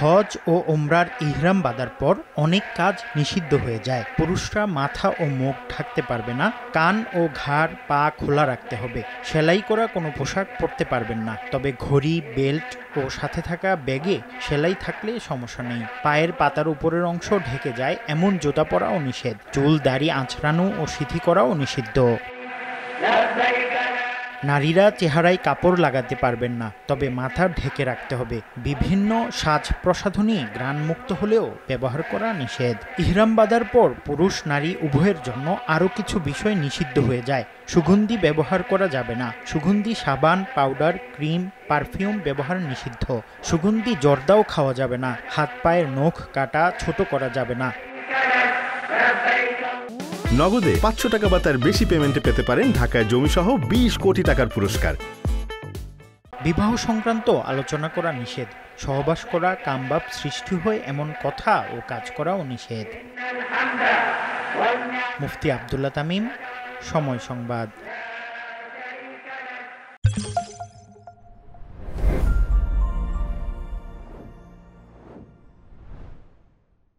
হজ ও ওমরার ইহরাম বাঁধার পর অনেক কাজ নিষিদ্ধ হয়ে যায়। পুরুষরা মাথা ও মুখ ঢাকতে পারবে না, কান ও ঘাড় পা খোলা রাখতে হবে, সেলাই করা কোনো পোশাক পরতে পারবেন না। তবে ঘড়ি, বেল্ট ও সাথে থাকা ব্যাগে সেলাই থাকলে সমস্যা নেই। পায়ের পাতার উপরের অংশ ঢেকে যায় এমন জুতা পরাও নিষেধ। চুল দাড়ি আঁচড়ানো ও সিঁথি করাও নিষিদ্ধ। নারীরা চেহারায় কাপড় লাগাতে পারবেন না, তবে মাথা ঢেকে রাখতে হবে। বিভিন্ন সাজ প্রসাধনী ঘ্রাণমুক্ত হলেও ব্যবহার করা নিষেধ। ইহরাম বাঁধার পর পুরুষ নারী উভয়ের জন্য আরও কিছু বিষয় নিষিদ্ধ হয়ে যায়। সুগন্ধি ব্যবহার করা যাবে না। সুগন্ধি সাবান, পাউডার, ক্রিম, পারফিউম ব্যবহার নিষিদ্ধ। সুগন্ধি জর্দাও খাওয়া যাবে না। হাত পায়ের নখ কাটা ছোট করা যাবে না। নগদে ৫০০ টাকা বা তার বেশি পেমেন্টে পেতে পারেন ঢাকায় জমিসহ ২০ কোটি টাকার পুরস্কার। বিবাহ সংক্রান্ত আলোচনা করা নিষেধ। সহবাস করা, কামবাব সৃষ্টি হয় এমন কথা ও কাজ করাও নিষেধ। মুফতি আব্দুল্লাহ তামিম, সময় সংবাদ।